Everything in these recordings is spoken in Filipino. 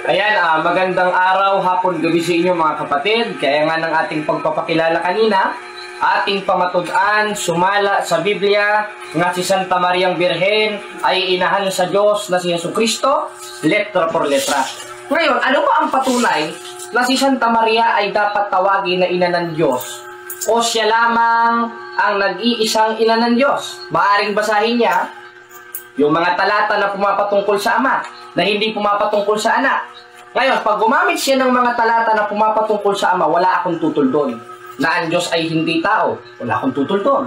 Ayan, magandang araw, hapon, gabi sa inyo mga kapatid. Kaya nga ng ating pagpapakilala kanina, ating pamatud-an, sumala sa Biblia, nga si Santa Mariang Birhen ay inahan sa Diyos na si Jesucristo, letra por letra. Ngayon, ano ba ang patunay na si Santa Maria ay dapat tawagin na ina ng Diyos? O siya lamang ang nag-iisang ina ng Diyos? Maaring basahin niya yung mga talata na pumapatungkol sa Ama, na hindi pumapatungkol sa Anak. Ngayon, pag gumamit siya ng mga talata na pumapatungkol sa Ama, wala akong tutol doon. Na ang Diyos ay hindi tao, wala akong tutol doon.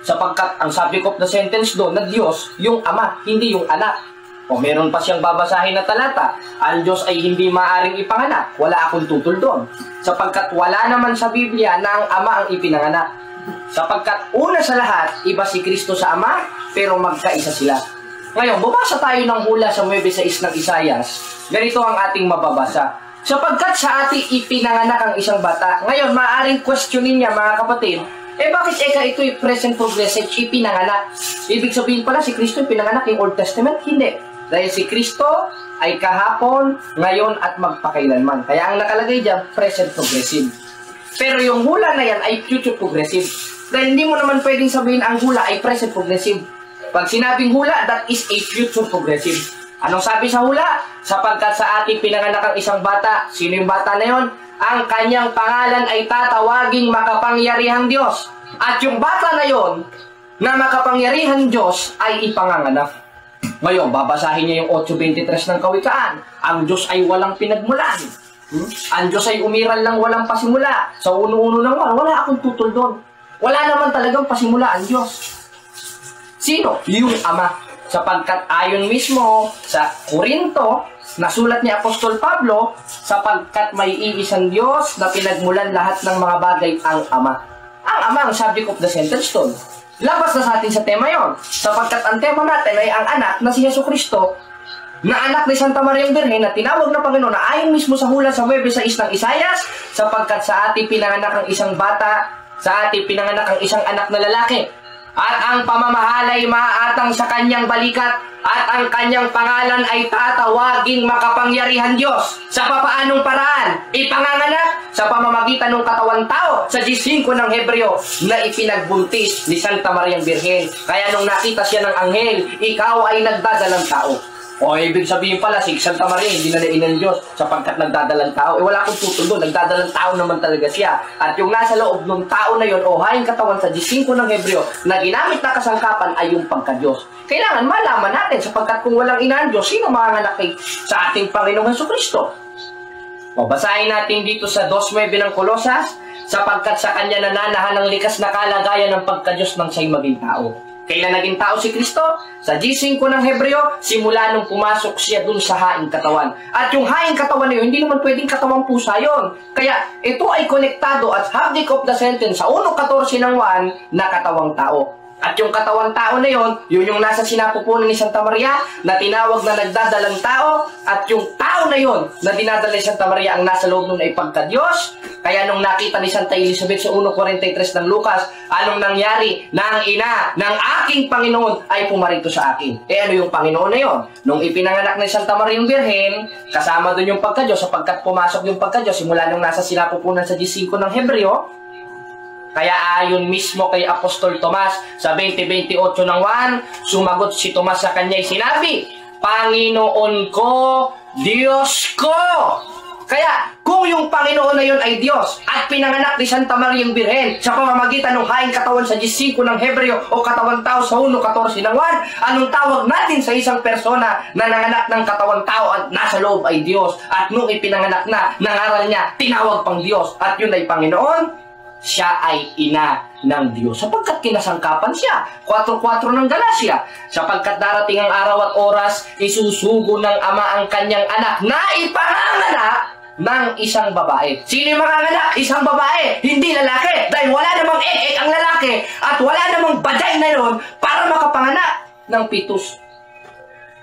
Sapagkat ang subject of the sentence doon na Diyos, yung Ama, hindi yung Anak. O meron pa siyang babasahin na talata, ang Diyos ay hindi maaring ipanganak, wala akong tutol doon. Sapagkat wala naman sa Biblia na ang Ama ang ipinanganak. Sapagkat una sa lahat, iba si Kristo sa Ama, pero magkaisa sila. Ngayon, bumasa tayo ng hula sa 9:6 ng Isaias. Ganito ang ating mababasa. Sapagkat sa ating ipinanganak ang isang bata. Ngayon, maaaring questionin niya mga kapatid, bakit ito'y present progressive, ipinanganak? Ibig sabihin pala si Kristo pinanganak yung Old Testament? Hindi. Dahil si Kristo ay kahapon, ngayon at magpakailanman. Kaya ang nakalagay dyan, present progressive. Pero yung hula na yan ay future progressive. Dahil hindi mo naman pwedeng sabihin ang hula ay present progressive. Pag sinabing hula, that is a future progressive. Anong sabi sa hula? Sapagkat sa ating pinanganak ang isang bata. Sino yung bata na yon? Ang kanyang pangalan ay tatawaging makapangyarihang Diyos. At yung bata na yon, na makapangyarihang Diyos, ay ipanganganak. Ngayon, babasahin niya yung 8:23 ng Kawikaan. Ang Diyos ay walang pinagmulan. Ang Diyos ay umiral lang walang pasimula. Sa uno-uno ng wala akong tutol doon. Wala naman talagang pasimula ang Diyos. Sino? Yung Ama. Sapagkat ayon mismo sa Korinto, nasulat ni Apostol Pablo, sapagkat may iisang Diyos na pinagmulan lahat ng mga bagay ang Ama. Ang Ama ang subject of the sentence doon. Labas na sa atin sa tema yon. Sapagkat ang tema natin ay ang anak na si Jesucristo, na anak ni Santa Mariang Birhen na tinawag na Panginoon na ayon mismo sa hula sa 9:6 ng Isaias, sapagkat sa ating pinanganak ang isang bata, sa ating pinanganak ang isang anak na lalaki. At ang pamamahalay maaatang sa kanyang balikat, at ang kanyang pangalan ay tatawaging makapangyarihan Diyos. Sa papaanong paraan? Ipanganganak sa pamamagitan ng katawang tao sa 15 ng Hebreo na ipinagbuntis ni Santa Mariang Birhen. Kaya nung nakita siya ng anghel, ikaw ay nagdadalang tao. O ibig sabihin pala, si Santa Maria hindi nalain ng Diyos sapagkat nagdadalang tao. Wala akong tutol doon, nagdadalang tao naman talaga siya. At yung nasa loob ng tao na yon, o haing katawan sa 15 ng Hebreo, na ginamit na kasangkapan ay yung pagka-Diyos. Kailangan malaman natin sapagkat kung walang ina ang Diyos, sino manganganak sa ating Panginoong Jesucristo? O basahin natin dito sa 2:9 ng Kolosas, sapagkat sa kanya nananahan ang likas na kalagayan ng pagka-Diyos nang siya'y maging tao. Kailan naging tao si Kristo? Sa G5 ng Hebreo, simula nung pumasok siya dun sa haing katawan. At yung haing katawan na yun, hindi naman pwedeng katawang pusa yun. Kaya ito ay konektado at subject of the sentence sa 1:14 ng 1 na katawang tao. At yung katawang tao na yun yung nasa sinapupunan ni Santa Maria na tinawag na nagdadalang tao. At yung tao na yun na dinadala ni Santa Maria ang nasa loob nun ay pagka-Diyos. Kaya nung nakita ni Santa Elizabeth sa 1:43 ng Lucas, anong nangyari? Na ang ina ng aking Panginoon ay pumarito sa akin. Ano yung Panginoon na yun? Nung ipinanganak ni Santa Mariang Birhen, kasama dun yung pagka-Diyos sapagkat pumasok yung pagka-Diyos simula nung nasa sinapupunan sa G5 ng Hebreo. Kaya ayon mismo kay Apostol Tomas sa 20:28 ng 1, sumagot si Tomas sa kanya'y sinabi, Panginoon ko, Diyos ko. Kaya kung yung Panginoon na yun ay Diyos at pinanganak ni Santa Mariang Birhen sa pamamagitan ng haing katawan sa G5 ng Hebreo o katawang tao sa 1:14 ng 1, anong tawag natin sa isang persona na nanganak ng katawang tao at nasa loob ay Diyos? At nung ipinanganak na, nangaral niya, tinawag pang Diyos at yun ay Panginoon? Siya ay ina ng Diyos sapagkat kinasangkapan siya. 4:4 ng Galacia, sapagkat darating ang araw at oras, isusugo ng Ama ang kanyang anak na ipanganganak ng isang babae. Sino yung manganganak? Isang babae, hindi lalaki. Dahil wala namang ang lalaki at wala namang baday na yun para makapanganak ng pitus.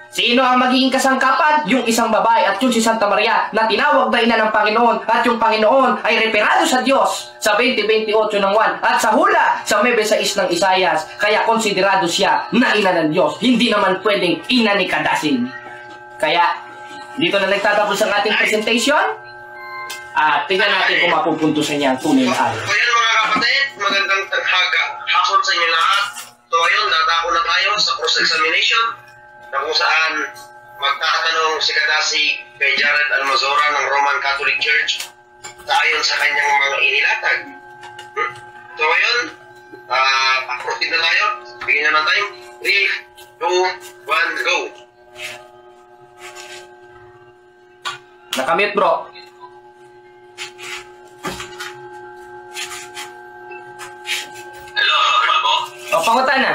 Sino ang magiging kasangkapan? Yung isang babae at yung si Santa Maria na tinawag na ina ng Panginoon at yung Panginoon ay referado sa Diyos sa 20:28 ng 1 at sa hula sa 9:6 ng Isaias. Kaya konsiderado siya na ina ng Diyos. Hindi naman pwedeng ina ni Kadasin. Kaya Dito na nagtatapos ang ating presentation. At tingnan natin kung mapupuntusan niya ang tunay na araw. So yan mga kapatid, magandang hapon sa inyo lahat. So ayun, dadako na tayo sa cross-examination na kung saan magtatanong si Kadasi kay Jared Almazora ng Roman Catholic Church ayon sa kanyang mga inilatag. So ayun, proceed na tayo. Bigyan na ng time. 3, 2, 1, go! Nakamute bro. Hello, Babo. O, pangutan na.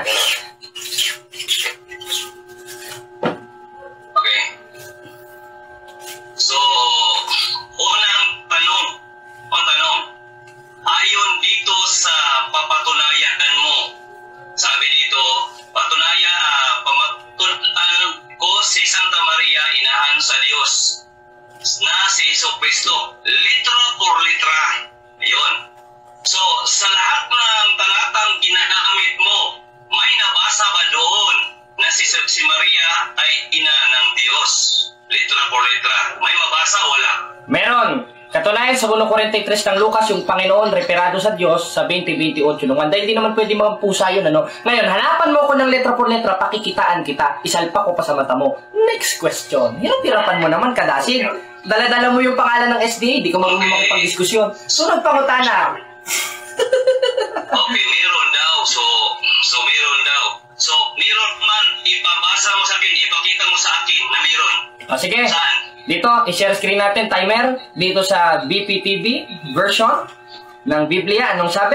Okay. So, unang tanong. Ayon dito sa papatunayan mo, sabi dito, pamatunan ko si Santa Maria, inahan sa Diyos, na si Jesucristo, litro por litra. Ayun. So, sa lahat ng talatang ginamit mo, may nabasa ba doon na si Maria ay ina ng Diyos? Litra por litra. May mabasa? Wala. Meron. Katunayan sa 1:43 ng Lucas, yung Panginoon referado sa Diyos sa 20:28 nung dahil hindi naman pwede magpusa yun, ano? Ngayon, hanapan mo ko ng letra por letra, pakikitaan kita, isalpa ko pa sa mata mo. Next question. Hirap-hirapan mo naman, Kadasin. Dala-dala mo yung pangalan ng SDA, di ka marunong makipag-diskusyon. Sunod pangutana. Okay, meron daw. So meron daw. So, meron man, ipabasa mo sa akin, ipakita mo sa akin na meron. O, sige. Saan? Dito, i-share screen natin, timer. Dito sa BPTV version ng Biblia. Anong sabi?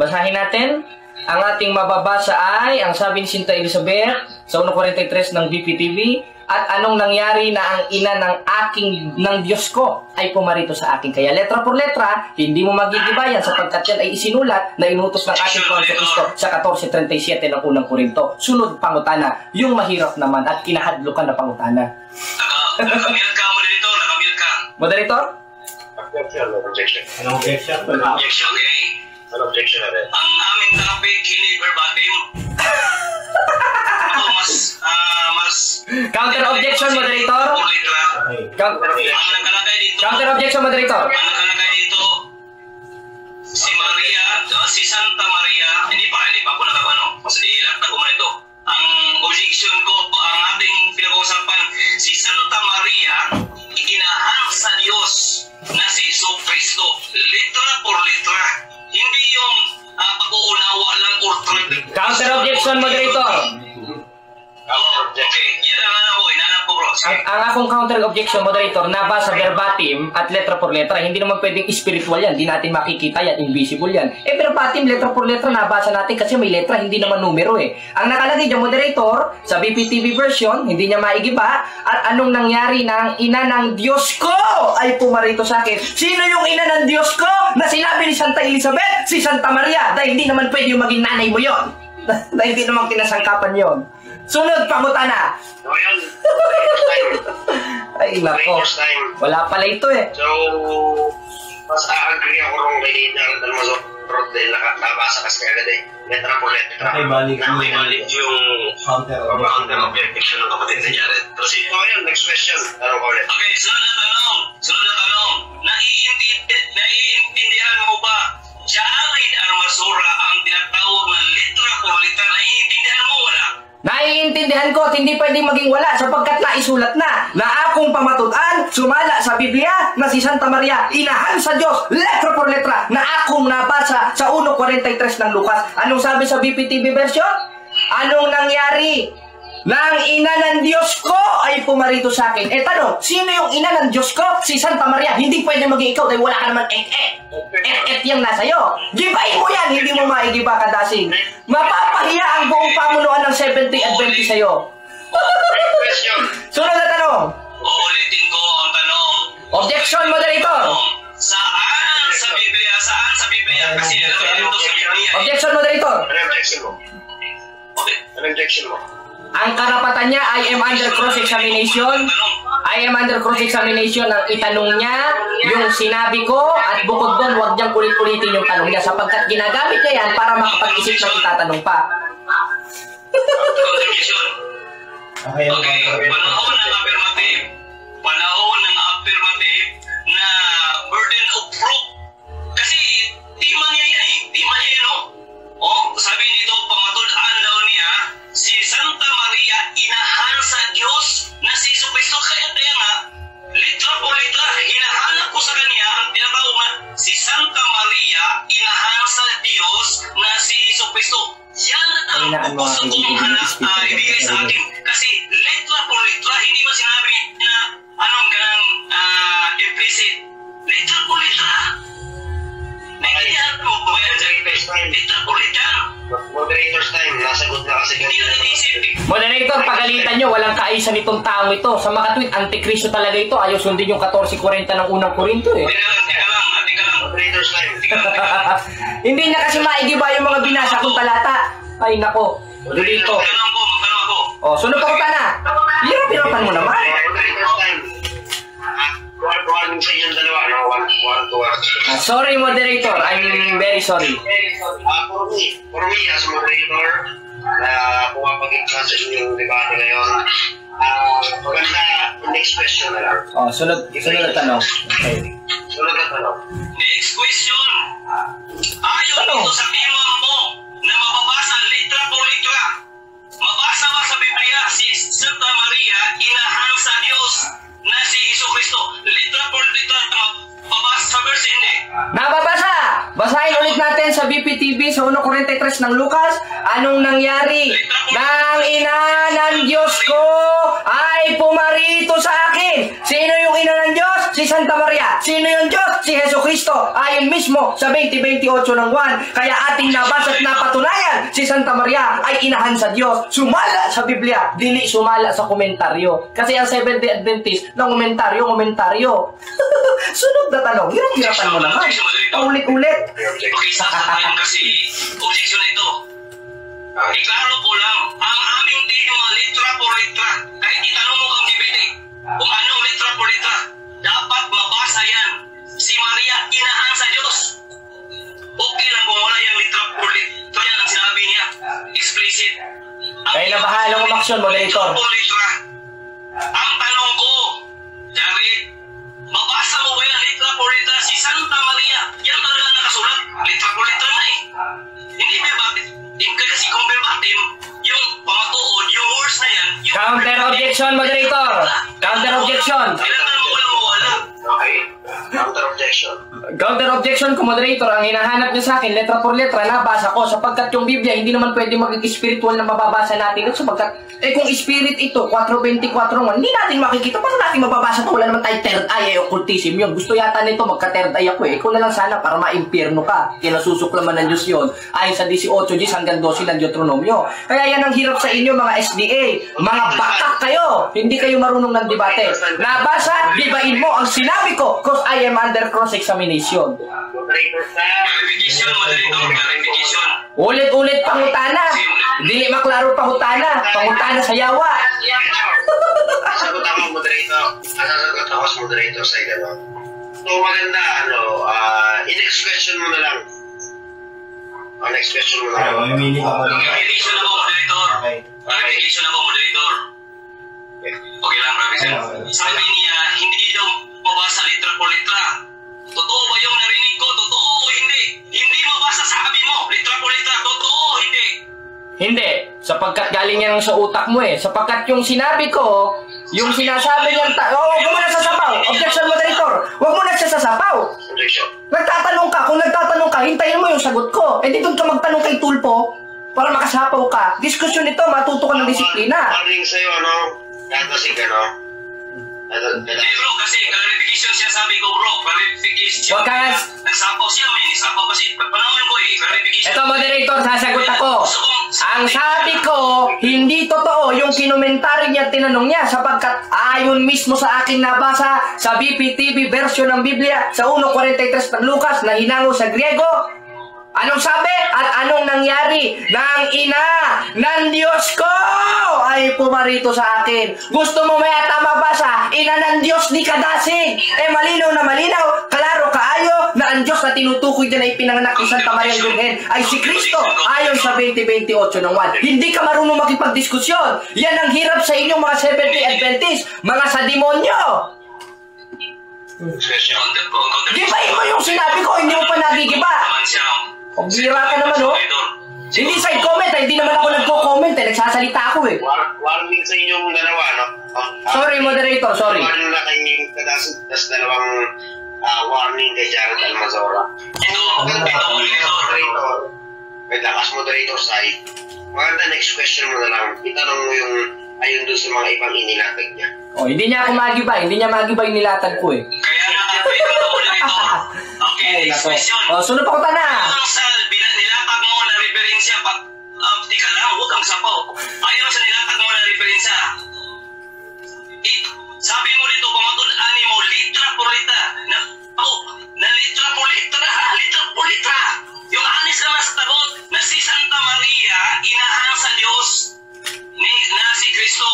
Basahin natin. Ang ating mababasa ay, ang sabi ni Sinta Elizabeth sa 1:43 ng BPTV, at anong nangyari na ang ina ng Diyos ko ay pumarito sa akin. Kaya letra por letra, hindi mo magigibayan sapagkat yan ay isinulat na inutos ng ating Panginoon sa Kristo sa 14:37 ng unang Korinto. Sunod pangutana, yung mahirap naman at kinahadlukan na pangutana. Nakamute ka mo dito, nakamute ka. Moderator? Objection. Anong objection? Objection, okay. Anong objection na rin? Ang aming topic, hindi verbatim. Ito, mas... Counter objection, moderator. Por litra. Okay. Ang nakalagay dito... Counter objection, moderator. Ang nakalagay dito, si Maria, si Santa Maria, hindi pa ako nakapano. Mas ilakta ko man ito. Ang objection ko, ang ating pinag-uusapan, si Santa Maria, inahan sa Diyos na si Jesucristo, litra por litra. Hindi yung pag-uunawa lang or Counter objection, moderator. Okay, yan ang anak ko, inanap ko bro. Ang akong counter objection, moderator, nabasa verbatim at letra por letra. Hindi naman pwedeng spiritual yan. Hindi natin makikita yan. Invisible yan. Verbatim, letra por letra, nabasa natin kasi may letra, hindi naman numero eh. Ang nakalagay dyan, moderator, sa BPTV version, hindi niya maigiba, at anong nangyari na ang ina ng Diyos ko ay pumarito sa akin. Sino yung ina ng Diyos ko na sinabi ni Santa Elizabeth? Si Santa Maria. Dahil hindi naman pwede yung maging nanay mo yon. Dahil hindi naman kinasangkapan yon. Sunod, pangutana. So, yan. Ay, nako. Wala pala ito eh. So, mas agree ako rong kay Jared Almazora dahil nakabasa kasi agad eh. Letra po letra. Nakibalik yung counter objection ng kapatid ni Jared. So, yan, next question. Tanong ko ulit. Okay, sunod na tanong. Naiintindihan mo ba Jared Almazora ang tinatawag na litra por litra? Naiintindihan mo wala? Naiintindihan ko at hindi pwedeng maging wala sapagkat naisulat na akong pamatudan sumala sa Biblia na si Santa Maria inahan sa Diyos letra por letra na akong nabasa sa 1:43 ng Lucas. Anong sabi sa BPTV version? Anong nangyari? Nang ina ng Diyos ko ay pumarito sa akin. Tanong, sino yung ina ng Diyos ko? Si Santa Maria. Hindi pwede maging ikaw dahil wala ka naman yung nasa iyo. Gibain mo yan, hindi mo maigiba, Kadasing. Mapapahiya ang buong pamunuan ng Seventh-day Adventist sa'yo. Question. Sunod na tanong. Uulitin ko ang tanong. Objection, moderator. Saan sa Biblia? Kasi alam ito sa Biblia. Objection, moderator. Ano objection mo? Ano objection mo? Ang karapatan niya, I am under cross-examination. I am under cross-examination ang itanong niya, yung sinabi ko, at bukod doon, huwag niyang ulit-ulitin yung tanong niya sapagkat ginagamit niya yan para makapag-isip ng itatanong pa. Contribution. Okay, Okay, panahon ng affirmative. panahon ng affirmative na burden of proof. Kasi di man niya yan eh. Di man niya yan, no? Sabi nito, pamatud-an daw niya, si Santa Maria inahan sa Diyos na si Jesucristo. Kaya nga, litra po litra, hinahanap ko sa kanya ang tinatawag na si Santa Maria inahan sa Diyos na si Jesucristo. Yan ang gusto kong ibigay sa akin. Kasi litra po litra, hindi mo sinabi na anong ganang implicit. Litra po litra. Naintindihan mo ba yan? Litra po litra. Moderator's time, nasagot na kasi Hindi na inisip. Moderator, pagalitan nyo, walang kaisa nitong taong ito. Sa makatwit, antikristo talaga ito. Ayaw sundin yung 14:40 ng unang Korinto eh. Teka lang. moderator's time. Hindi na kasi maigiba yung mga binasa kong talata. Ay nako, dito. Oh, sunod pa ko na. Hirap-hirapan mo naman. Moderator's time. One sa inyong dalawa, no? One to one. Sorry, moderator. I'm very sorry. For me, as moderator, pumapagin ka sa inyong debate ngayon. Maganda, next question na lang. Oh, sunod na tanong. Okay. Sunod na tanong. Next question. Ayon dito sa imam mo na mababasa litra po litra. Mabasa ba sa Biblia si Santa Maria inahan sa Diyos na si Jesucristo? Litra po litra. Mababasa sa verse hindi. Nababasa! Basahin ulit natin sa BPTV sa 1:43 ng Lucas. Anong nangyari? Nang ina ng Diyos ko ay pumarito sa akin. Sino yung ina ng Diyos? Si Santa Maria. Sino yung Diyos? Si Jesucristo. Ayon mismo sa 20:28 ng Juan. Kaya ating nabasa at napatunayan, si Santa Maria ay inahan sa Diyos. Sumala sa Biblia, dili sumala sa komentaryo. Kasi ang Seventh-day Adventist ng komentaryo. Sunod na tanong. Hirap-hirapan mo naman. Paulit-ulit. Pakisasabayan kasi objection ito. Iklaro ko lang, ang aming tema litra po litra. Kahit itanong mo kang GPT kung anong litra po litra, dapat mabasa yan. Si Maria inahan sa Diyos. Okay lang kung wala yung litra po litra. Yan ang sinabi niya. Explicit. Kaya na bahalang umaksyon, moderator. Litra po litra. Ang tanong ko, Jared, mabasa mo ba yan litra po litra si Santa Maria? Yan talaga nakasulat. Litra po litra na eh. Hindi ba bakit? Kasi kung verbatim, yung pamatuod, yung words na yan, yung Counter objection, moderator. Counter objection. kailangan mo walang mawala. Okay. Counter objection. Counter objection ko, moderator. Ang hinahanap niya sa akin, letra por letra, nabasa ko. Sapagkat yung Biblia, hindi naman pwede maging spiritual na mababasa natin. At sapagkat, kung spirit ito, 4:24, hindi natin makikita. Paano natin mababasa ito? Wala naman tayo third eye, occultism yun. Gusto yata nito magka-third eye ako eh. Ikaw na lang sana para ma-impierno ka. Kinasusuklaman ng Diyos yun. Ayon sa 18 hanggang 12 ng Deuteronomio. Kaya yan ang hirap sa inyo, mga SDA. Mga bakak kayo. Hindi kayo marunong ng debate. Nabasa, gibain mo ang sinabi ko because I am under cross-examination. Moderator's time. Clarification, moderator, clarification. Ulit-ulit pangutana. Dili maklaro pangutana. Pangutana sa yawa. Sagot ako, moderator. Sasagot ako sa moderator sa gano'n. So, maganda, next question mo na lang. Next question mo na lang. Clarification ako, moderator. Okay. Clarification ako, moderator. Okay lang, clarification. Sabi niya, hindi daw mabasa litra po litra. Totoo ba yung narinig ko? Totoo o hindi? Hindi mabasa sa sabi mo. Litra po litra. Totoo o hindi? Hindi. Sapagkat galing yan sa utak mo eh. Sapagkat yung sinabi ko, yung sinasabi niyang huwag mo na sasapaw. Objection, moderator. Huwag mo na sasapaw. Objection. Nagtatanong ka. Kung nagtatanong ka, hintayin mo yung sagot ko. Eh di doon ka magtanong kay Tulpo para makasapaw ka. Diskusyon ito, matuto ka ng disiplina. Warning sa'yo, Datasig, Hindi bro, kasi clarification siya sabi ko bro. Clarification. Wag ka- Nagsapaw siya, may nisapaw kasi. Panahon ko clarification. Ito, moderator, sasagot ako. Ang sabi ko, hindi totoo yung kinumentary niya at tinanong niya sapagkat ayon mismo sa aking nabasa sa BPTV version ng Biblia sa 1:43 ng Lucas na hinango sa Griego. Anong sabi at anong nangyari? Nang ina ng Diyos ko ay pumarito sa akin. Gusto mo may mabasa? Ina ng Diyos di kadasig. Malinaw na malinaw. Klaro kaayo. tayo na ang Diyos na tinutukoy dyan ay pinanganak ni Santa Maria Virgen ay si Kristo ayon sa 20:28 ng 1. Hindi ka marunong makipagdiskusyon. Yan ang hirap sa inyong mga Seventh-day Adventist, mga sa demonyo. Gibahin mo yung sinabi ko, hindi mo pa nagigiba. Pagbira ka naman, oh. Hindi side comment, hindi naman ako nagko-comment, nagsasalita ako eh. Warning sa inyong dalawa, no? Sorry, moderator, sorry. Warning na kayong das dalawang warning kay Jared Almazora. Moderator. May lakas moderator side. Maganda, next question mo na lang. Itanong mo yung ayon doon sa mga ibang inilatag niya. Oh, hindi niya ako magiba, hindi niya magiba yung nilatag ko eh. Kaya nga, moderator. Okay, next question. Oh, sunod pa ko na. Ang salbi na nilatag mo na referensya, tika lang, huwag kang sapaw. Ayaw sa nilatag mo na referensya. Sabi mo dito, pamatulaan mo, litra por litra. Na litra por litra, litra por litra. Yung anis na nasa tagot na si Santa Maria, inahan sa Diyos na si Kristo,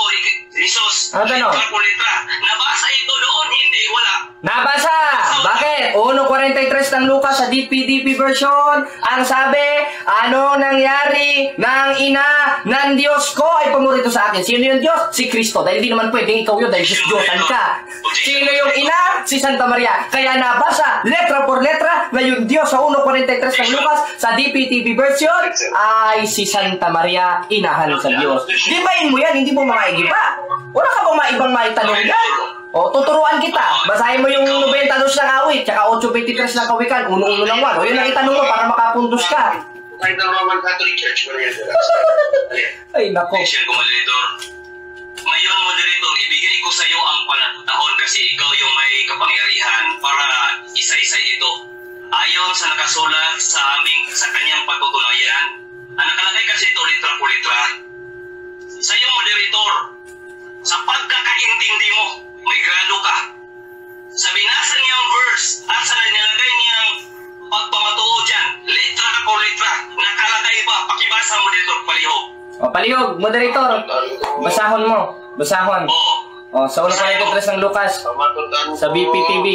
Jesus. Litra por litra. Nabasa ito doon, hindi, wala. Nabasa! Bakit? 1:43 ng Lucas sa DPDP version. Ang sabi, anong nangyari ng ina ng Diyos ko ay pumurito sa akin. Sino yung Diyos? Si Kristo. Dahil di naman pwedeng ikaw yun dahil Diyos-Diyosan ka. Sino yung ina? Si Santa Maria. Kaya nabasa, letra por letra, na yung Diyos sa 1:43 ng Lucas sa DPTV version ay si Santa Maria, inahan sa Diyos. Gibahin mo yan, hindi mo maigiba. Wala ka bang maibang maitanong yan? O, tuturuan kita. Basahin mo yung 92 ng awit, tsaka 8:23 ng kawikan, 1:1 ng 1. O, yun ang itanong mo para makapundos ka. Kahit ng Roman Catholic Church, wala yan. Ay, nako. Question ko, moderator. Ngayon, moderator, ibigay ko sa iyo ang panahon kasi ikaw yung may kapangyarihan para isa-isa ito. Ayon sa nakasulat sa kanyang patutunayan, ang nakalagay kasi ito, litra po litra. Sa iyo, moderator, sa pagkakaintindi mo, may grado ka. Sa binasa niyang verse at sa nilagay niyang pagpamatuo dyan, litra po litra, nakalagay ba? Pakibasa mo dito, palihog. O, palihog, moderator. Basahon mo. Basahon. O, sa 1:43 ng Lucas, sa BPTV.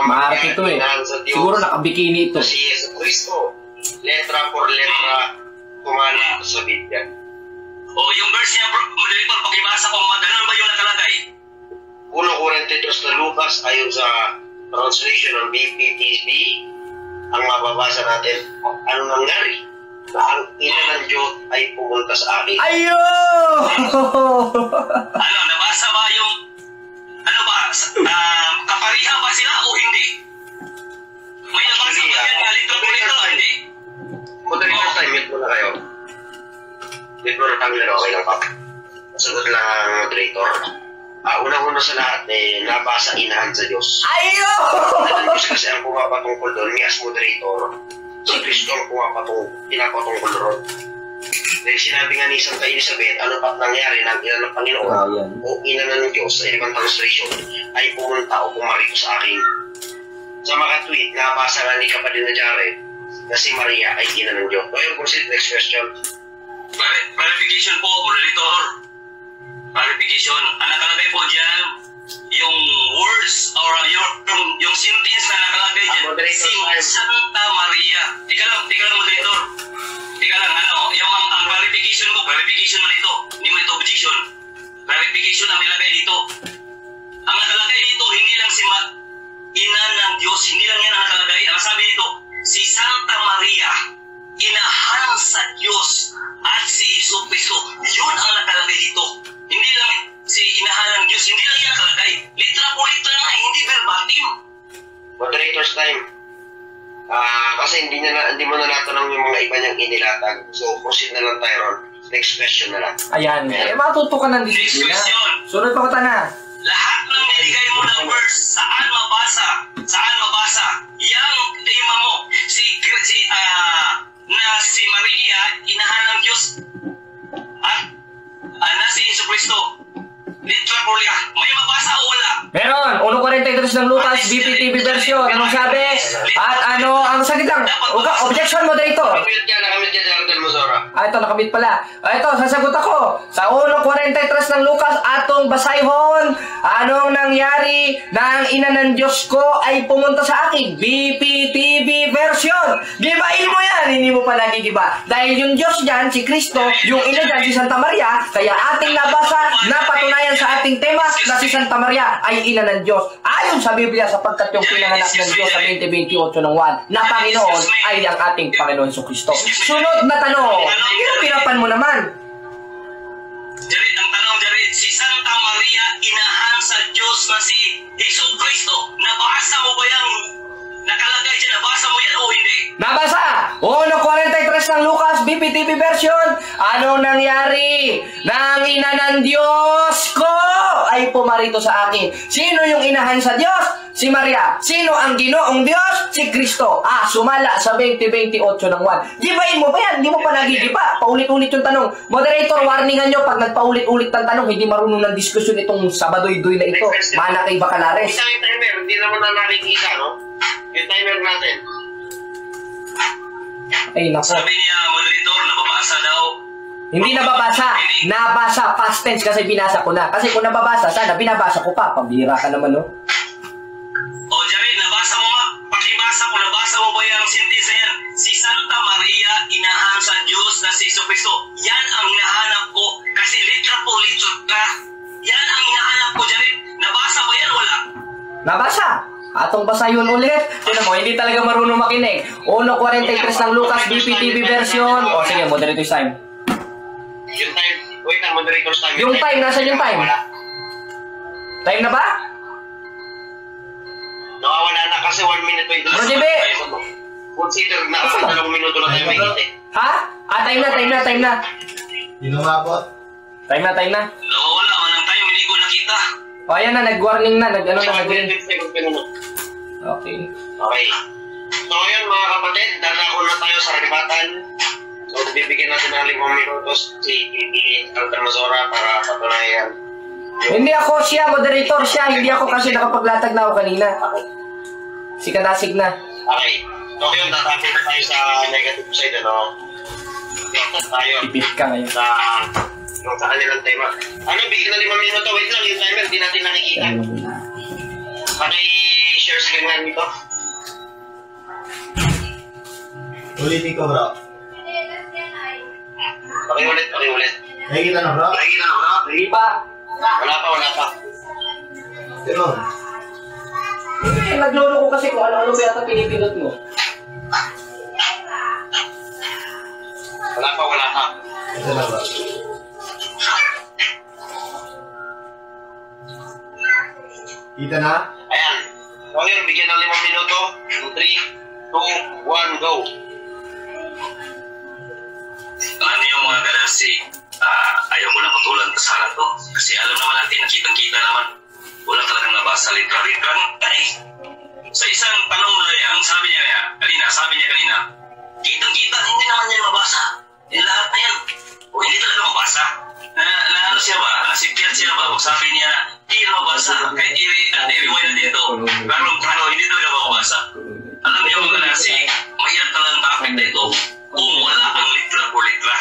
Maharap ito eh. Siguro nakabikini ito. Si Yesu Cristo, letra por letra, tumala sa Biblia. Yung verse niya, moderator, pakibasa ko, ganun ba yung nakalagay? 1:43 na Lucas, ayon sa translation ng BPTV, ang mababasa natin, ano nangyari? Na ang ina ng Diyos ay pumunta sa akin. Ayo! Nabasa ba yung, kapariha ba sila o hindi? May nabasa ba yan nga litra po litra o hindi? Moderator time, mute muna kayo. Mute muna kami na okay lang pa. Sagot lang, moderator. Unang-una sa lahat, nabasa inahan sa Diyos. Ayo! Ang Diyos kasi ang pumapatungkol doon, ni as moderator, si Kristo ang pinapatungkol doon. Dahil sinabi nga ni Santa Elizabeth, ano pa nangyari ng ina ng Panginoon o ina ng Diyos sa ibang translation ay pumunta o pumarito sa akin. Sa mga tweet, nabasa nga ni kapatid na Jared na si Maria ay ina ng Diyos. Okay, proceed, next question. Clarification po, moderator. Clarification. Ang nakalagay po dyan, yung words or yung sentence na nakalagay dyan, si Santa Maria. Tika lang, moderator. Tika lang, yung ang clarification ko, clarification mo nito. Hindi mo ito objection. Clarification ang nilagay dito. Ang nakalagay dito, hindi lang si ina ng Diyos, hindi lang yan ang nakalagay. Ang sabi dito, si Santa Maria, inahan sa Diyos at si Isu Cristo. Yun ang nakalagay dito. Hindi lang si inahan ng Diyos, hindi lang yan nakalagay. Litra po litra nga, hindi verbatim. Moderator's time. Kasi hindi mo na natanong yung mga iba niyang inilatag. So, proceed na lang tayo ron. Next question na lang. Ayan. Matuto ka ng disiplina. Sunod pa ko na. Lahat ng niligay mo ng verse, saan mabasa, yang tema mo, si Maria, inahan ng Diyos, at si Yesu Cristo, litra po liya. May mabasa o wala? Meron. 1:43 ng Lucas, BPTV version. Anong sabi? At ang sakit lang. Objection, moderator. Nakamit niya, Jared Almazora. Ito, nakabit pala. Ito, sasagot ako. Sa 1:43 ng Lucas, atong basayhon, anong nangyari nang ina ng Diyos ko ay pumunta sa akin? BPTV version. Gibain mo yan. Hindi mo pa nagigiba. Dahil yung Diyos dyan, si Kristo, yung ina dyan, si Santa Maria, kaya ating nabasa, napatunayan sa ating tema na si Santa Maria ay ina ng Diyos. Ayon sa Biblia, sapagkat yung pinanganak ng Diyos sa 20:28 ng 1 na Panginoon ay ang ating Panginoon sa Kristo. Sunod na tanong, pinapirapan mo naman. Jared, ang tanong, Jared, si Santa Maria, inahan sa Diyos na si Hesus Kristo, nabasa mo ba yan? Nakalagay dyan, nabasa mo yan o hindi? Nabasa! 1:43 ng Lucas, BPTV version. Anong nangyari? Nang ina ng Diyos ko ay pumarito sa akin. Sino yung inahan sa Diyos? Si Maria. Sino ang Ginoong Diyos? Si Kristo. Sumala sa 20:28 ng 1. Gibain mo ba yan? Hindi mo pa nagigiba. Paulit-ulit yung tanong. Moderator, warningan nyo pag nagpaulit-ulit ng tanong, hindi marunong ng diskusyon itong sabadoy-doy na ito. Mana kay Bacalares. Isang timer, hindi naman na nakikita, no? Yung timer natin. Ay, nako. Sabi niya, moderator, nababasa daw. Hindi nababasa. Nabasa. Past tense kasi binasa ko na. Kasi kung nababasa, sana binabasa ko pa. Pambira ka naman, no? O, Jared, nabasa mo nga. Pakibasa ko, nabasa mo ba yung sentence yan? Si Santa Maria, inahan sa Diyos na si Jesucristo. Yan ang hinahanap ko. Kasi litra po, litra. Yan ang hinahanap ko, Jared. Nabasa ba yan? Wala. Nabasa. Atong basa yun ulit. Tinan mo, hindi talaga marunong makinig. 1:43 ng Lucas, BPTV version. O, sige, moderator's time. Yung time, wait lang, moderator's time. Yung time, nasan yung time? Wala. Time na ba? Nawawala na kasi 1 minute 20 Bro, JB! Consider na 2 minuto na tayo may hiti. Ha? Time na. Hindi lumabot. Time na. Wala, walang time. Hindi ko nakita. O, ayan na, nag-warning na, nag-green. Okay. Okay. So, ngayon mga kapatid, dadako na tayo sa ribatan. So, bibigyan natin ng 5 minutos si Almazora para patunayan. Hindi ako siya, moderator siya. Hindi ako kasi nakapaglatag na ako kanina. Si Kadasig na. Okay. So, ngayon, tatapin na tayo sa negative side, ano? Tapos tayo Ipit ka ngayon. sa kanilang tema. Bigyan na 5 minuto. Wait lang, yung timer, hindi natin nakikita. Paki-share screen nga nito. Ulitin ko, bro. Pakiulit. Nakikita na, bro? Hindi pa. Wala pa. Pero, Naglolo ko kasi kung ano-ano ba yata pinipindot mo. Wala pa. ito na, bro. Kita na? Ayan. So, ngayon, bigyan ng 5 minuto. 3, 2, 1, go. Ano yung mga galasi, ayaw mo na putulan sana to. Kasi alam naman natin, nakitang-kita naman. Wala talagang nabasa, litra-litra. Sa isang tanong na yan, sabi niya kanina, kitang-kita, hindi naman niya mabasa. Lahat na yan. O hindi talaga mabasa. Ano siya ba? Nasipyat siya ba? Kung sabi niya, hindi na mabasa. Kahit i-rewind na dito. Pero hindi talaga mabasa. Alam niyo mga galasi, mahirap talagang topic na ito. Kung wala ang litra po litra.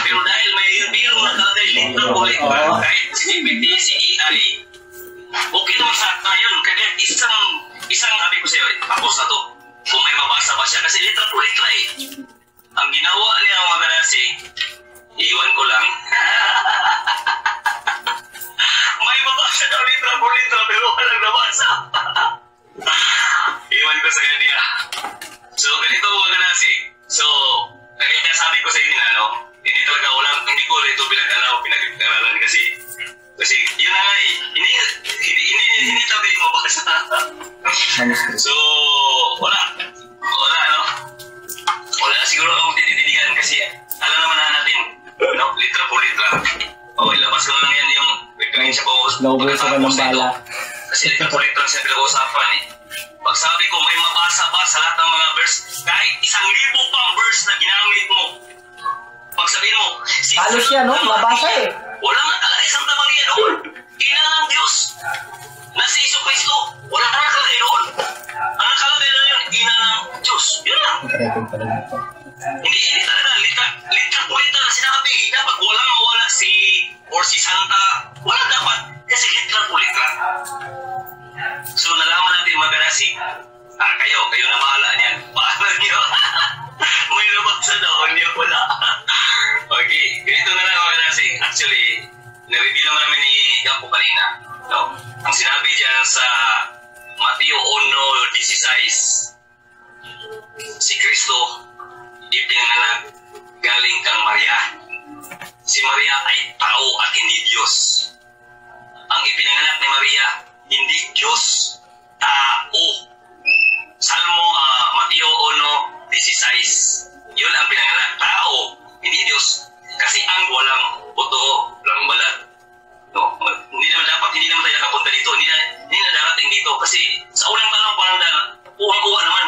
Pero dahil may biro nakalagay litra po litra, kahit si GPT, si AI, okay naman sa yun. Kaya isang sabi ko sa'yo, tapos na to. Kung may mabasa ba siya, kasi litra po litra eh. Ang ginawa niya mga galasi, iwan ko lang. May mabasa daw litra po litra, pero walang nabasa. Iwan ko sa kanya. So, ganito mga galasi. So, kaya sabi ko sa inyo na, hindi talaga hindi ko ito pinag-aralan kasi yun na nga eh, hindi talaga yung mabasa. So, wala siguro akong tititigan kasi alam naman na natin, litra po litra. Ilabas ko lang yan yung referensya ko. Naubusan ka ng bala. Kasi litra po litra siya pinag-uusapan eh. Pag sabi ko may mabasa ba sa lahat ng mga verse, kahit 1,000 pang verse na ginamit mo, pag sabihin mo, halos yan, no? Mabasa eh. Wala nga talaga isang Maria doon. Ina ng Diyos. Na si Jesucristo, wala ka nakalagay doon. Ang nakalagay na yun, ina ng Diyos. Yun lang. Hindi talaga litra po litra na sinabi. Dapat walang mawala si Santa. Wala dapat. Kasi litra po litra. So nalaman natin mga ganasig. Kayo na mahala niyan. Paano niyo? May nabasa daw niyo wala. Okay, ganito na lang mga ganasig. Actually, na-review naman namin ni Gapo kanina. No? Ang sinabi dyan sa Mateo 1:16, si Kristo ipinanganak galing kang Maria. Si Maria ay tao at hindi Diyos. Ang ipinanganak ni Maria, hindi Diyos, tao. Salmo Mateo 1:16, yun ang pinanganak, tao, hindi Diyos. Kasi ang walang buto, walang balat. No? Hindi naman tayo nakapunta dito, hindi na darating dito. Kasi sa unang tanong parang kuha naman.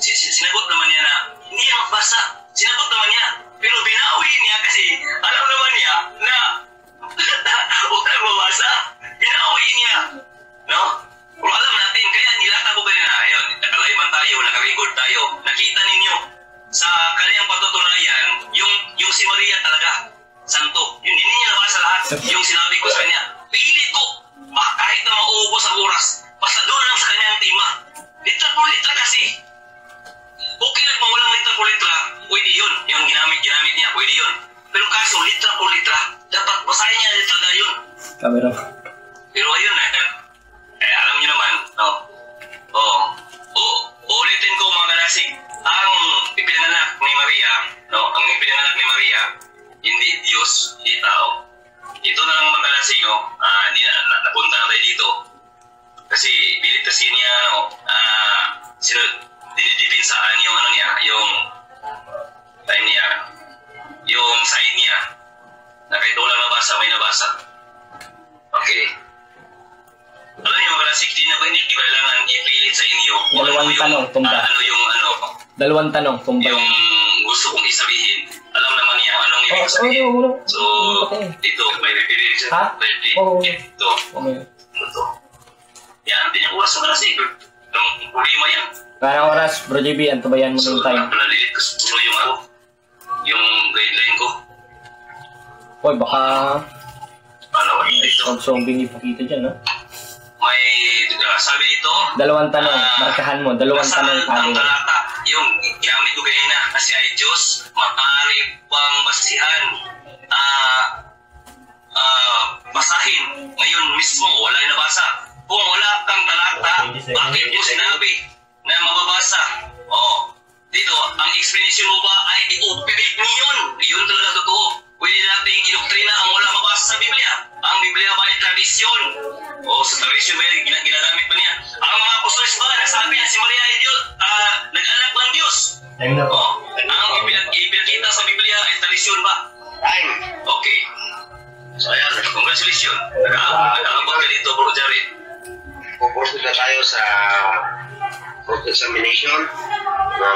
Sinagot naman niya na, hindi niya magbasa. Sinagot naman niya. Pero binawi niya kasi alam naman niya na huwag na mabasa. Binawi niya. No? Pero alam natin, kaya nilata ko kanina, ayun, nakalayman tayo, nakarecord tayo. Nakita ninyo sa kanyang patutunayan, yung si Maria talaga, santo. Yun, hindi niya nabasa lahat. Yung sinabi ko sa kanya, pilit ko, kahit na mauubos ang oras, basta doon lang sa kanyang tima. Litra po litra kasi. Okay lang kung walang litra po litra, pwede yun. Yung ginamit niya, pwede yun. Pero kaso, litra po litra, dapat basahin niya litra na yun. Camera. Pero ayun alam niyo naman, no? Ulitin ko mga ganasig, ang ipinanganak ni Maria, no? Ang ipinanganak ni Maria, hindi Diyos, hindi tao. Ito na lang mga ganasig, no? Hindi na napunta na tayo dito. Kasi pilit kasi niya, no? Dinidipinsaan yung ano niya, yung time niya, yung side niya, na kahit walang nabasa, may nabasa. Okay. Alam niyo mga ganasig, hindi kailangan ipilit sa inyo. Dalawang tanong, tumba. Dalawang tanong, tumba. Yung gusto kong isabihin, alam naman niya anong ibig sabihin. So, dito, may reference. Ha? Oo. Ito. Yan, hindi niya oras sa ganasig. Ang problema yan. Parang oras, Bro JB, antubayan mo yung time. Nalilit ko siguro yung guideline ko. Hoy, baka Dito. zombie ipakita dyan, no? May sabi dito. Dalawang tanong, markahan mo, dalawang tanong. Ang talata, yung gamit ko kanina, kasi ay Diyos, maaari pang basihan, basahin. Ngayon mismo, wala yung nabasa. Kung wala kang talata, bakit mo sinabi na mababasa? Dito, ang explanation mo ba ay i-operate mo yun? Yun talaga totoo. Pwede nating idoktrina ang wala mabasa sa Biblia. Ang Biblia ba ay tradisyon? Sa tradisyon ba yung ginagamit ba niya? Ang mga apostoles ba, nasabi na si Maria ay Diyos, nag-anak ng Diyos? Ang ipinakita sa Biblia ay tradisyon ba? Time. Okay. So ayan, congratulations. Nag-aabot ka dito, Bro Jared. Puposto na tayo sa cross-examination na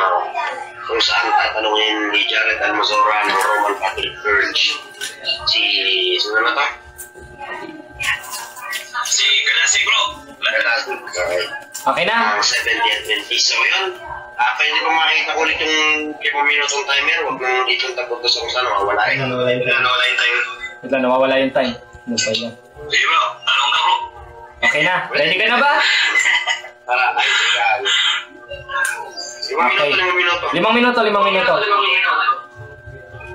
kung saan tatanungin ni Jared Almazora ng Roman Catholic Church sino na to? Si Ganasig, bro. Okay na? Ang 70 Adventist. So yun, pwede pa makita ulit yung 5 minutong timer. Huwag nang itong tapos sa kung saan nawawala eh. Nawawala yung time. Wait lang, nawawala yung time. Ano pa yan? Sige, bro. Tanong ka, bro. Okay na? Ready ka na ba? Para ay sigal. 5 minuto. 5 minuto.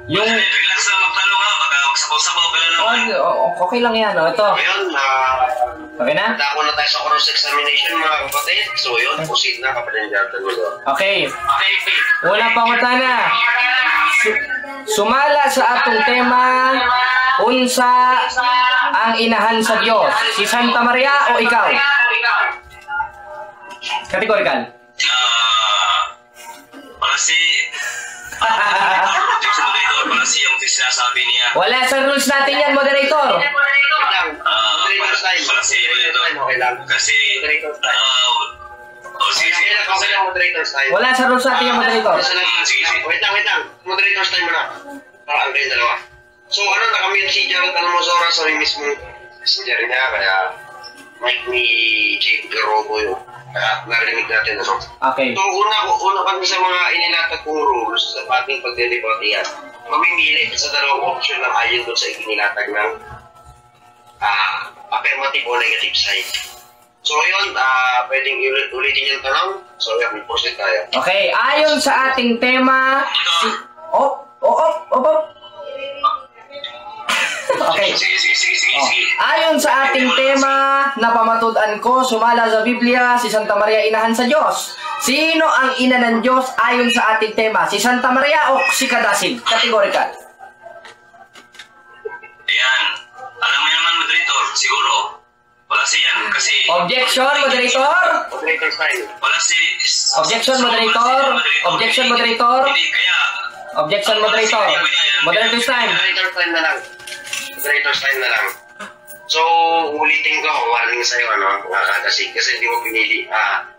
Yung... Relax lang magtanong ha. Baka magsapaw-sapaw ka lang. Okay lang yan. Ito. Ngayon, Okay na? dako na tayo sa cross-examination mga kapatid. So yun, proceed na kapatid Jared Almazora. Okay. Una pangutana. Sumala sa atong tema, unsa ang inahan sa Diyos? Si Santa Maria o ikaw? Categorical. Para si para si yung sinasabi niya. Wala sa rules natin yan, moderator. Para si kasi Okay lang, moderator's time. Wala sa rules natin yan, moderator. Wait lang. Moderator's time muna. Para ang kayong dalawa. So nakamute si Jared Almazora sa mismo messenger niya, kaya mic ni Jade Garobo yun. narinig natin. Ano? Okay. So, una kami sa mga inilatag kong rules sa ating pagdedebate yan. Mamimili sa dalawang option na ayon doon sa inilatag ng affirmative o negative side. So, yun, pwedeng ulitin yung tanong. So, yan, proceed tayo. Okay, ayon sa ating tema... Okay. Sige. Ayon sa ating tema na pamatud-an ko, sumala sa Biblia, si Santa Maria inahan sa Diyos. Sino ang ina ng Diyos ayon sa ating tema? Si Santa Maria o si Kadasid? Categorical. Ayan. Alam mo naman, moderator, siguro. Wala siyan kasi... Objection, moderator. Moderator style. Wala si... Objection, moderator. Objection, moderator. Hindi, kaya... Objection, moderator. Moderator time. Moderator time na lang. Moderator time na lang. So, ulitin ko, warning sa'yo, ano, kasi hindi mo pinili,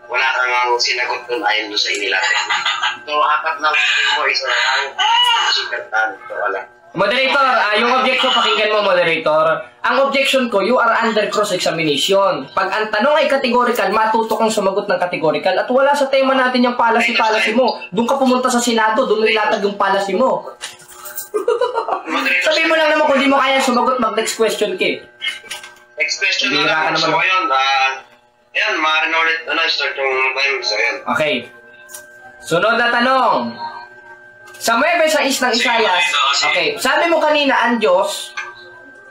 wala kang sinagot dun ayon doon sa inilatag. So, apat na mo, isa na lang, sikatan. So, wala. Moderator, yung objection, pakinggan mo, moderator. Ang objection ko, you are under cross-examination. Pag ang tanong ay categorical, matuto kang sumagot ng categorical. At wala sa tema natin yung policy mo. Doon ka pumunta sa Senado, doon mo ilatag yung policy mo. Sabihin mo lang naman kung di mo kaya sumagot, mag-next question ka. Next question na lang. So, ayun, ayan, maaari na ulit, start yung time. So, ayan. Okay. Sunod na tanong. Sa 9:6 ng Isayas, okay, sabi mo kanina ang Diyos,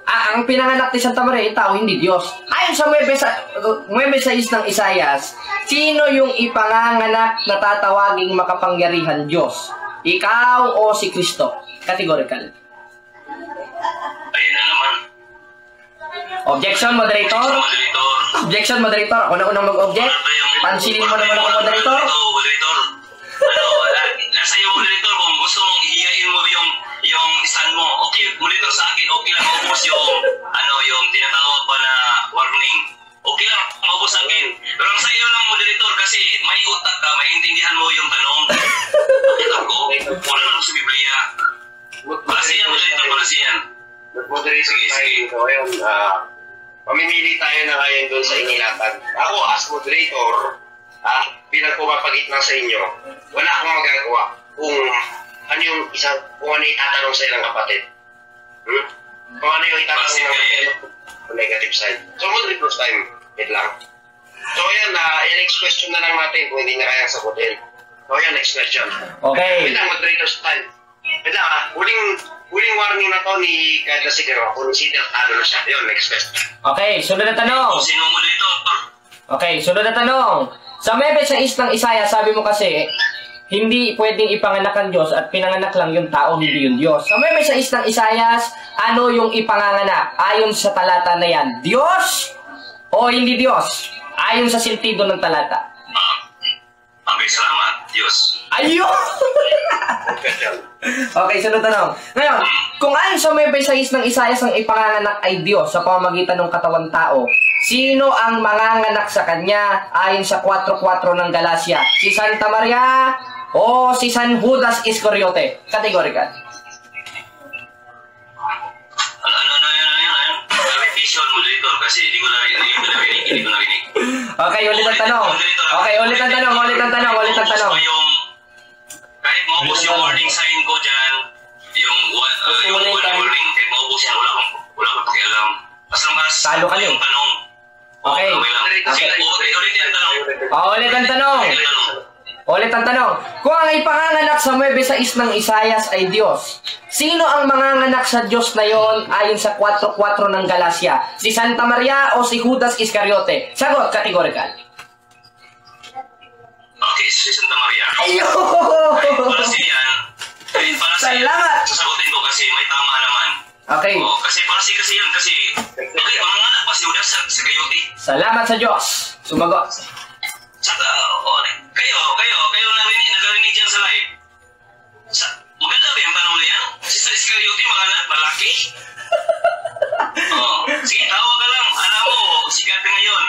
ang pinanganak ni Santa Maria, tao, hindi Diyos. Ayon sa 9:6 ng Isayas, sino yung ipanganganak na tatawaging makapangyarihan Diyos? Ikaw o si Kristo? Categorical. Ayun na naman. Objection, moderator? Objection, moderator. Ako na unang mag-object. Pansinin mo naman ako, moderator. Moderator. Nasa iyo, moderator, kung gusto mong ihiyain mo yung stand mo, okay, moderator sa akin, okay lang maubos yung tinatawag pa na warning. Okay lang maubos sa akin. Pero ang sa iyo lang, moderator, kasi may utak ka, maintindihan mo yung tanong. Bakit ako? Wala lang sa Biblia. Wala siyan, moderator, wala siyan. Moderator tayo. So, ayun, mamimili tayo na ngayon doon sa inilatag. Ako, as moderator, bilang pumapagitna sa inyo, wala akong magagawa kung ano yung itatanong sa ilang kapatid. Kung ano yung itatanong ng negative side. So, moderator's time. Wait lang. So, ayan, next question na lang natin kung hindi na kayang sagutin. So, ayan, next question. Okay. Wait lang, moderator's time. Wait lang, huling warning na to ni Kada Sigaro. Consider na siya. Yun, next question. Okay, sunod na tanong. Sino moderator? Okay, sunod na tanong. Sa 9:6 ng Isaya, sabi mo kasi, hindi pwedeng ipanganak ang Diyos at pinanganak lang yung tao, hindi yung Diyos. Sa 9:6 ng Isayas, ano yung ipanganganak? Ayon sa talata na yan, Diyos o hindi Diyos? Ayon sa sentido ng talata. Okay, salamat, Diyos. Ayun! Okay, sunod tanong. Ngayon, kung ayon sa 9:6 ng Isayas ang ipanganganak ay Diyos sa pamamagitan ng katawan tao, sino ang manganganak sa kanya ayon sa 4:4 ng Galacia? Si Santa Maria o si San Judas Iscariote? Categorical. Ano? Repetition, moderator, kasi hindi ko narinig. Okay, ulit ang tanong. Okay, ulit ang tanong. Kahit maubos yung warning sign ko dyan, yung warning, kahit maubos yan, wala akong pakialam. As long as yung tanong. Okay. Ulit ang tanong. Kung ang ipanganganak sa 9:6 ng Isayas ay Diyos, sino ang manganganak sa Diyos na yon ayon sa 4:4 ng Galacia? Si Santa Maria o si Judas Iscariote? Sagot, categorical. Okay, si Santa Maria. Ayun! Para siyan. Salamat! Sasagutin ko kasi may tama naman. Okay. Kasi yan. Okay, manganganak pa si Judas Iscariote. Salamat sa Diyos. Sumagot. Kayo narinig dyan sa live. Maganda ba yung tanong na yan? Si Iscariote, manganak, lalaki? Sige, tawa ka lang. Alam mo, sikat ka ngayon.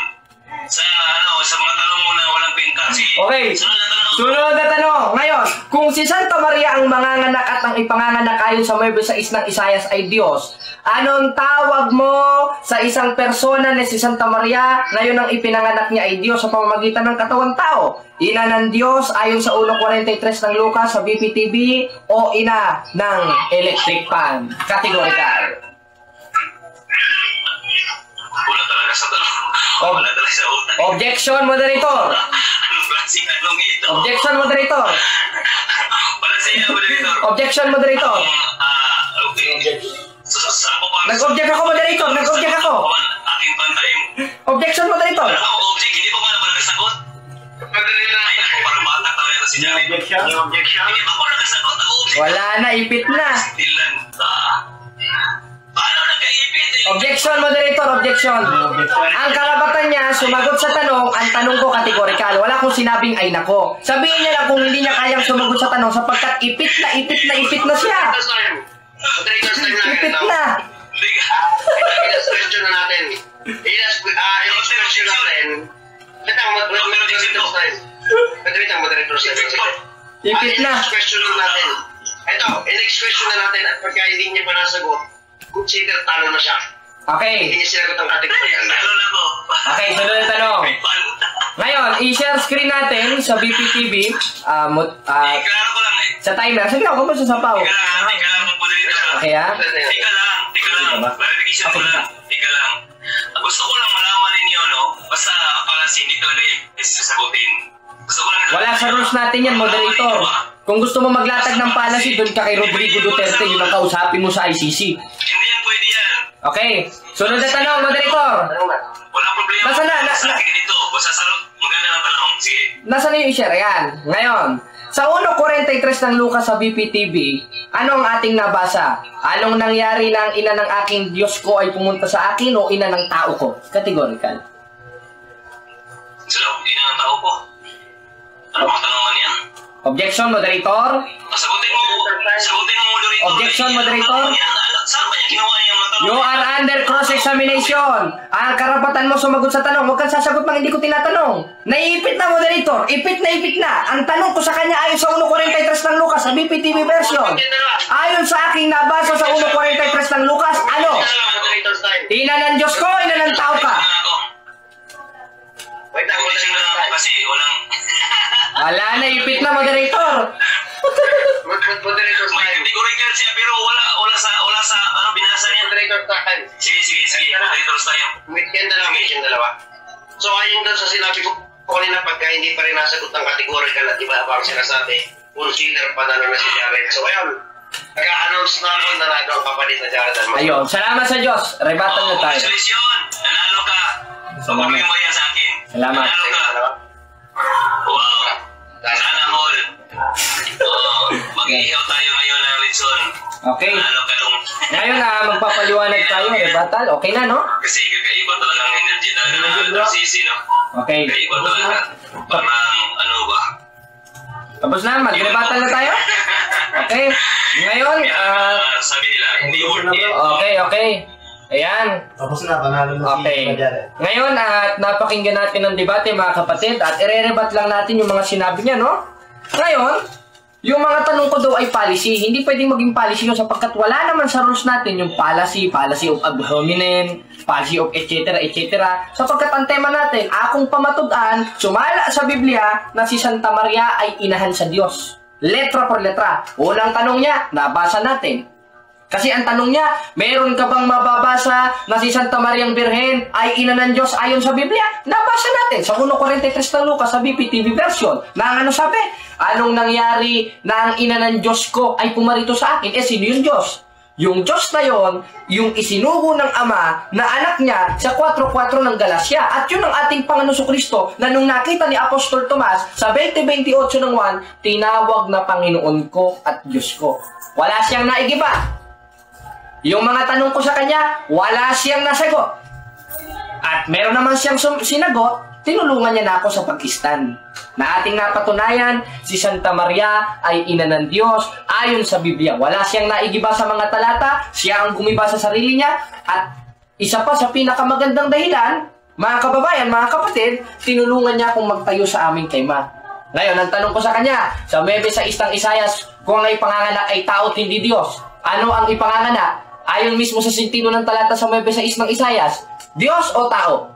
Sa mga tanong mo na walang pinta. Sige, Okay. Sunod na tanong. Ngayon, Kung si Santa Maria ang manganganak at ang ipanganganak ayon sa 9:6 ng Isayas ay Diyos, anong tawag mo sa isang persona na si Santa Maria ngayon ang ipinanganak niya ay Diyos sa pamamagitan ng katawang tao? Ina ng Diyos ayon sa 1:43 ng Lucas sa BPTV o ina ng electric fan? Categorical. Wala talaga sa tanong. Wala talaga sa utak. Objection, moderator. Anong klaseng tanong ito? Objection, moderator. Para sa iyo, moderator. Objection, moderator. Okay. Sa ako para Nag-object ako, moderator. Nag-object ako. Aking pantayin. Objection, moderator. Wala ako object, hindi pa pala nakasagot. Ay, ako parang matak na rin si Jared. Objection? Hindi pa pala nakasagot ang object. Wala na, ipit na. Stilan. Paano nagka-ipit? Objection, moderator. Objection. Ang karapatan niya, sumagot sa tanong, ang tanong ko kategorikal. Wala akong sinabing ay nako. Sabihin niya lang kung hindi niya kayang sumagot sa tanong sapagkat ipit na siya. Ipit na. Ilas question na natin. Ilas question natin. Moderator siya. Ipit na. Next question na natin. Ito, next question na natin at pagka hindi niya pa nasagot, consider talo na siya. Okay. Hindi niya sinagot ang kategory. Talo na ko. Okay, sunod na tanong. Ngayon, i-share screen natin sa BPTV. Iklaro ko lang eh. Sa timer. Sige ako, masasapaw. Tika lang, moderator. Okay, ha? Tika lang. Verification ko lang. Tika lang. Gusto ko lang malaman ninyo, no? Basta palasi, hindi talaga isasagutin. Gusto ko lang... Wala sa rules natin yan, moderator. Kung gusto mo maglatag ng policy, doon ka kay Rodrigo Duterte, yung ang kausapin mo sa ICC. Hindi yan pwede yan. Okay. Sunod na tanong, moderator. Walang problema. Nasa na? Sa akin dito. Basta sarap. Maganda ng tanong. Sige. Nasaan na yung i-share? Ayan. Ngayon, sa 1:43 ng Lucas sa BPTV, ano ang ating nabasa? Anong nangyari na ang ina ng aking Diyos ko ay pumunta sa akin o ina ng tao ko? Categorical. Salaw, ina ng tao ko. Ano mga tanongan yan? Objection, moderator. Sagutin mo, moderator. Objection, moderator. Saan ba niya ginawa niya mga tanong? You are under cross-examination. Ang karapatan mo sumagot sa tanong. Huwag kang sasagot pang hindi ko tinatanong. Naiipit na, moderator. Ipit na. Ang tanong ko sa kanya ayon sa 1:43 ng Lucas sa BPTV version. Ayon sa aking nabasa sa 1:43 ng Lucas, ano? Moderator's time. Ina ng Diyos ko, ina ng tao ka. Wait lang, Objection na lang ako kasi walang... Wala na, ipit na, moderator. Moderator's May time. categorical siya pero wala sa ano binasa niya. Moderator's time. Sige. Moderator's time. Yan dalawa. So ayon doon sa sinabi ko kanina, pagka hindi pa rin nasagot ang categorical at iba pa ang sinasabi, consider panalo na si Jared. So ayun, nag-announce na ako na nato ang kapalit na Jared Almas. Ayun, salamat sa Diyos. Rebatan na tayo. Congratulations! Nanalo ka! Salamat. Pagpapagyan mo yan sa akin. Salamat. Nanalo ka! Wow! Sana all! Mag-iihaw tayo ngayon ng Litson. Okay. Nanalo ka nung... Ngayon, magpapaliwanag tayo, rebatal. Okay na, no? Kasi kakaiba talaga ang energy talaga ng RCC, no? Okay. Kakaiba talaga. Parang ano ba? Tapos na, mag-rebatal na tayo? Okay. Ngayon, sabi nila, hindi worth it. okay. Ayan. Tapos na, panalo na Okay. si Jared. Ngayon, at napakinggan natin ang debate, mga kapatid, at ire-rebat lang natin yung mga sinabi niya, no? Ngayon, yung mga tanong ko daw ay policy. Hindi pwedeng maging policy yun sapagkat wala naman sa rules natin yung policy of ad hominem, policy of etc. Sapagkat ang tema natin, akong pamatud-an, sumala sa Biblia na si Santa Maria ay inahan sa Diyos. Letra por letra. Unang tanong niya, nabasa natin. Kasi ang tanong niya, meron ka bang mababasa na si Santa Mariang Birhen ay ina ng Diyos ayon sa Biblia? Nabasa natin sa 1:43 ng Lucas sa BPTV version. Na ano sabi? Anong nangyari na ang ina ng Diyos ko ay pumarito sa akin? Sino yung Diyos? Yung Diyos na yon, yung isinugo ng Ama na anak niya sa 4:4 ng Galacia. At yun ang ating Panginoon Kristo na nung nakita ni Apostol Tomas sa 20:28 ng 1, tinawag na Panginoon ko at Diyos ko. Wala siyang naigiba. Yung mga tanong ko sa kanya, wala siyang nasagot. At meron naman siyang sinagot, tinulungan niya na ako sa pag-stand. Na ating napatunayan, si Santa Maria ay ina ng Diyos ayon sa Biblia. Wala siyang naigiba sa mga talata, siya ang gumiba sa sarili niya. At isa pa sa pinakamagandang dahilan, mga kababayan, mga kapatid, tinulungan niya akong magtayo sa aming tema. Ngayon, ang tanong ko sa kanya, sa 9:6 ng Isayas, kung ang ipanganganak ay tao at hindi Diyos, ano ang ipanganganak? Ayon mismo sa sentido ng talata sa 9:6 ng Isayas, Diyos o tao?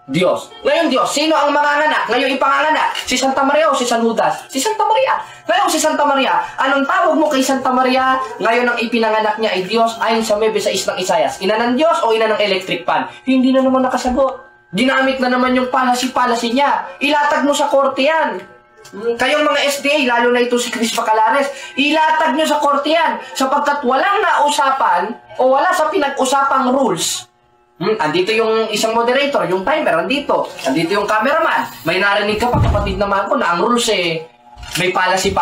Diyos. Ngayon Diyos, sino ang manganganak? Ngayon ipanganganak, si Santa Maria o si San Judas? Si Santa Maria. Ngayon si Santa Maria, anong tawag mo kay Santa Maria? Ngayon ang ipinanganak niya ay Diyos ayon sa 9:6 ng Isayas. Ina ng Diyos o ina ng electric fan? Hindi na naman nakasagot. Ginamit na naman yung palasi niya. Ilatag mo sa korte yan. Kayong mga SDA, lalo na ito si Chris Bacalares, ilatag nyo sa korte yan sapagkat walang nausapan o wala sa pinag-usapang rules. Andito yung isang moderator, yung timer, andito yung cameraman. May narinig ka pa, kapatid naman ko, na ang rules may policy.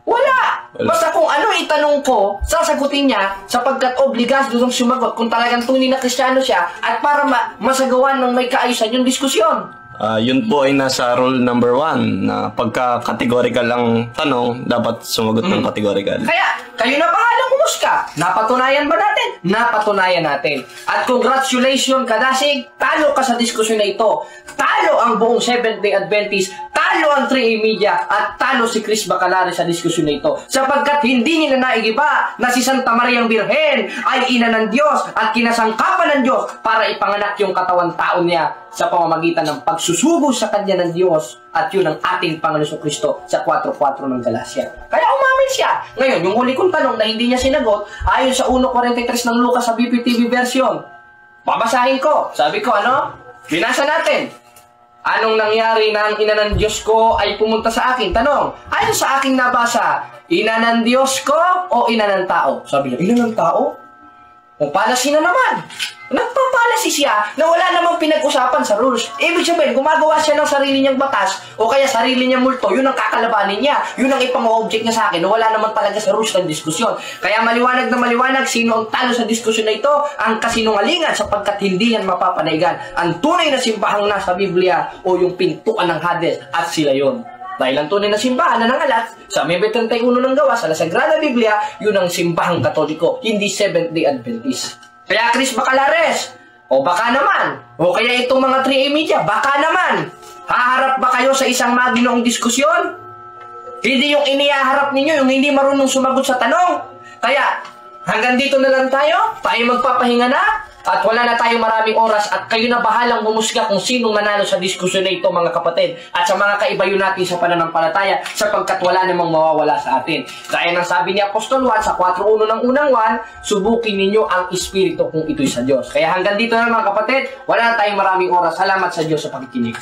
Wala! Basta kung ano itanong ko, sasagutin niya sapagkat obligas doon sumagot kung talagang tunay na Kristiyano siya at para masagawan ng may kaayusan yung diskusyon. Yun po ay nasa rule number 1 na pagka-categorical ang tanong, dapat sumagot ng categorical. Kaya, kayo na pangalang humusga. Napatunayan ba natin? Napatunayan natin. At congratulations, Kadasig, talo ka sa diskusyon na ito. Talo ang buong Seventh-day Adventist, talo ang 3A Media, at talo si Chris Bacalares sa diskusyon na ito. Sapagkat hindi nila naigiba na si Santa Mariang Birhen ay ina ng Diyos at kinasangkapan ng Diyos para ipanganak yung katawan tao niya sa pamamagitan ng pagsusugo sa kanya ng Diyos, at yun ang ating Panginoon Kristo sa 4:4 ng Galacia. Kaya umamin siya. Ngayon, yung huli kong tanong na hindi niya sinagot, ayon sa 1:43 ng Lucas sa BPTV version. Babasahin ko. Sabi ko, binasa natin. Anong nangyari na ang ina ng Diyos ko ay pumunta sa akin? Tanong, ayon sa aking nabasa, ina ng Diyos ko o ina ng tao? Sabi niya, ina ng tao? O palasi na naman. Nagpapalasi siya na wala namang pinag-usapan sa rules. Ibig sabihin, gumagawa siya ng sarili niyang batas o kaya sarili niyang multo, yun ang kakalabanin niya. Yun ang ipang-object niya sa akin na wala naman talaga sa rules ng diskusyon. Kaya maliwanag na maliwanag, sino ang talo sa diskusyon na ito? Ang kasinungalingan, sapagkat hindi yan mapapanaygan. Ang tunay na simbahang nasa Biblia o yung pintuan ng Hades, at sila yun. Dahil ang tunay na simbahan na nangalat sa 9:31 ng Gawa sa La Sagrada Biblia, yun ang simbahang Katoliko, hindi Seventh-day Adventist. Kaya Chris Bacalares, o baka naman, o kaya itong mga 3A Media, baka naman, haharap ba kayo sa isang maginoong diskusyon? Hindi yung inihaharap ninyo, yung hindi marunong sumagot sa tanong. Kaya, hanggang dito na lang tayo magpapahinga na, at wala na tayong maraming oras, at kayo na bahalang humusga kung sinong manalo sa diskusyon na ito, mga kapatid, at sa mga kaibayo natin sa pananampalataya, sapagkat wala namang mawawala sa atin. Kaya nang sabi ni Apostol Juan sa 4:1 ng unang 1, subukin ninyo ang Espiritu kung ito'y sa Diyos. Kaya hanggang dito na, mga kapatid, wala na tayong maraming oras. Salamat sa Diyos sa pakikinig.